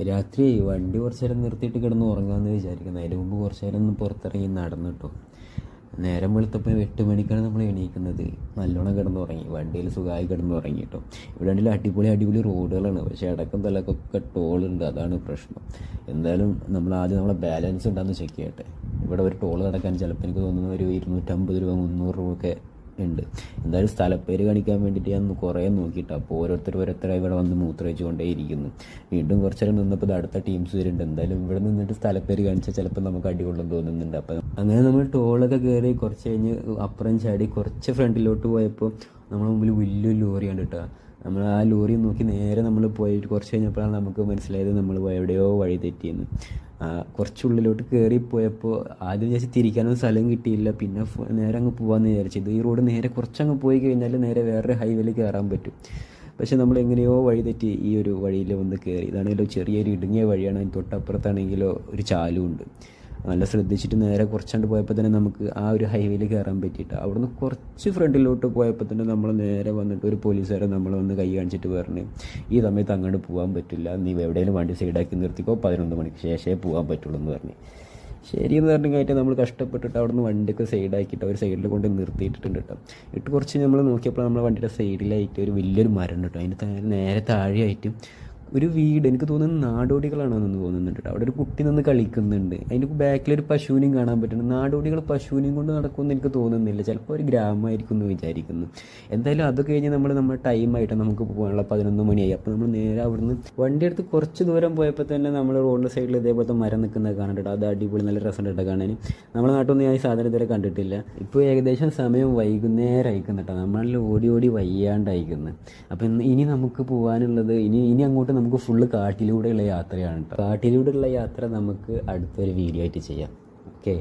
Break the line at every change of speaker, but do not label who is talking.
രാത്രി വണ്ടി കുറച്ച് നേരം നിർത്തിയിട്ട് കിടന്ന് ഉറങ്ങാമെന്ന് വിചാരിക്കുന്നത്. അതിന് മുമ്പ് കുറച്ച് നേരം ഒന്ന് പുറത്തിറങ്ങി നടന്നു കേട്ടോ. നേരം വെളുത്തപ്പോൾ 8 മണിക്കാണ് നമ്മൾ എണീക്കുന്നത്. നല്ലോണം കിടന്നുറങ്ങി, വണ്ടിയിൽ സുഖമായി കിടന്നുറങ്ങി കേട്ടോ. ഇവിടെ ആണെങ്കിൽ അടിപൊളി അടിപൊളി റോഡുകളാണ്, പക്ഷേ ഇടക്കും തലക്കൊക്കെ ടോളുണ്ട്, അതാണ് പ്രശ്നം. എന്തായാലും നമ്മൾ ആദ്യം നമ്മളെ ബാലൻസ് ഉണ്ടാകുന്ന ചെക്ക് ചെയ്യട്ടെ. ഇവിടെ ഒരു ടോൾ കിടക്കാൻ ചിലപ്പോൾ എനിക്ക് തോന്നുന്നു ഒരു 250 രൂപ 300 രൂപ ഒക്കെ ഉണ്ട്. എന്തായാലും സ്ഥലപ്പേര് കാണിക്കാൻ വേണ്ടിയിട്ട് ഞാൻ കുറേ നോക്കിയിട്ട്, അപ്പോൾ ഓരോരുത്തരായി ഇവിടെ വന്ന് മൂത്രമൊഴിച്ചു കൊണ്ടേയിരിക്കുന്നു. വീണ്ടും കുറച്ച് നേരം നിന്നപ്പോൾ ഇത് അടുത്ത ടീംസ് വരുന്നുണ്ട്. എന്തായാലും ഇവിടെ നിന്നിട്ട് സ്ഥലപ്പേര് കാണിച്ചാൽ ചിലപ്പോൾ നമുക്ക് അടികൊള്ളും തോന്നുന്നുണ്ട്. അപ്പം അങ്ങനെ നമ്മൾ ടോളൊക്കെ കയറി കുറച്ച് കഴിഞ്ഞ് അപ്പുറം ചാടി കുറച്ച് ഫ്രണ്ടിലോട്ട് പോയപ്പോൾ നമ്മുടെ മുമ്പിൽ വലിയൊരു ലോറി കണ്ടിട്ടാ. നമ്മൾ ആ ലോറി നോക്കി നേരെ നമ്മൾ പോയിട്ട് കുറച്ച് കഴിഞ്ഞപ്പോഴാണ് നമുക്ക് മനസ്സിലായത് നമ്മൾ എവിടെയോ വഴി തെറ്റിയെന്ന്. കുറച്ചുള്ളിലോട്ട് കയറിപ്പോയപ്പോൾ ആദ്യം വിചാരിച്ച് തിരിക്കാനൊന്നും സ്ഥലം കിട്ടിയില്ല. പിന്നെ നേരെ അങ്ങ് പോകാമെന്ന് വിചാരിച്ചത്. ഈ റോഡ് നേരെ കുറച്ചങ്ങ് പോയി കഴിഞ്ഞാൽ നേരെ വേറൊരു ഹൈവേയിൽ കയറാൻ പറ്റും. പക്ഷേ നമ്മൾ എങ്ങനെയോ വഴി തെറ്റി ഈ ഒരു വഴിയിൽ വന്ന് കയറി. ഇതാണെങ്കിലോ ചെറിയൊരു ഇടുങ്ങിയ വഴിയാണ്. അതിന് തൊട്ടപ്പുറത്താണെങ്കിലോ ഒരു ചാലുമുണ്ട്. നല്ല ശ്രദ്ധിച്ചിട്ട് നേരെ കുറച്ചുകൊണ്ട് പോയപ്പോൾ തന്നെ നമുക്ക് ആ ഒരു ഹൈവേയിൽ കയറാൻ പറ്റിയിട്ട്, അവിടുന്ന് കുറച്ച് ഫ്രണ്ടിലോട്ട് പോയപ്പോൾ തന്നെ നമ്മൾ നേരെ വന്നിട്ട് ഒരു പോലീസുകാരൻ നമ്മൾ വന്ന് കൈ കാണിച്ചിട്ട് പറഞ്ഞ്, ഈ സമയത്ത് അങ്ങോട്ട് പോകാൻ പറ്റില്ല, നീ എവിടെയെങ്കിലും വണ്ടി സൈഡാക്കി നിർത്തിക്കോ, 11 മണിക്ക് ശേഷമേ പോകാൻ പറ്റുള്ളൂ എന്ന് പറഞ്ഞ്. ശരിയെന്ന് പറഞ്ഞു കഴിഞ്ഞിട്ട് നമ്മൾ കഷ്ടപ്പെട്ടിട്ട് അവിടുന്ന് വണ്ടിയൊക്കെ സൈഡാക്കിയിട്ട് ഒരു സൈഡിൽ കൊണ്ട് നിർത്തിയിട്ടുണ്ട് കേട്ടോ. ഇട്ട് കുറച്ച് നമ്മൾ നോക്കിയപ്പോൾ നമ്മുടെ വണ്ടിയുടെ സൈഡിലായിട്ട് ഒരു വലിയൊരു മരം ഉണ്ട് കേട്ടോ. അതിന് നേരെ താഴെയായിട്ട് ഒരു വീട്, എനിക്ക് തോന്നുന്നത് നാടോടികളാണെന്ന് തോന്നുന്നുണ്ട് കേട്ടോ. അവിടെ ഒരു കുട്ടി നിന്ന് കളിക്കുന്നുണ്ട്. അതിൻ്റെ ബാക്കിലൊരു പശുവിനെയും കാണാൻ പറ്റുന്നുണ്ട്. നാടോടികൾ പശുവിനെയും കൊണ്ട് നടക്കുമെന്ന് എനിക്ക് തോന്നുന്നില്ല, ചിലപ്പോൾ ഒരു ഗ്രാമമായിരിക്കും എന്ന് വിചാരിക്കുന്നു. എന്തായാലും അത് കഴിഞ്ഞ് നമ്മുടെ ടൈമായിട്ട് നമുക്ക് പോകാനുള്ള 11 മണിയായി. അപ്പോൾ നമ്മൾ നേരെ അവിടുന്ന് വണ്ടി എടുത്ത് കുറച്ച് ദൂരം പോയപ്പോൾ തന്നെ നമ്മൾ റോഡിൻ്റെ സൈഡിൽ ഇതേപോലത്തെ മരം നിൽക്കുന്നത് കാണാൻ. അത് അടിപൊളി, നല്ല രസമുണ്ട് കേട്ടോ കാണാൻ. നമ്മുടെ നാട്ടിലൊന്നും ഞാൻ ഈ സാധനം ഇതുവരെ കണ്ടിട്ടില്ല. ഇപ്പോൾ ഏകദേശം സമയം വൈകുന്നേരം അയക്കുന്നു കേട്ടോ. നമ്മളിൽ ഓടി ഓടി വയ്യാണ്ടായിരിക്കുന്നു. അപ്പം ഇനി നമുക്ക് പോകാനുള്ളത് ഇനി അങ്ങോട്ട് നമുക്ക് ഫുള്ള് കാട്ടിലൂടെയുള്ള യാത്രയാണ് കേട്ടോ. കാട്ടിലൂടെയുള്ള യാത്ര നമുക്ക് അടുത്തൊരു വീഡിയോ ആയിട്ട് ചെയ്യാം. ഓക്കെ.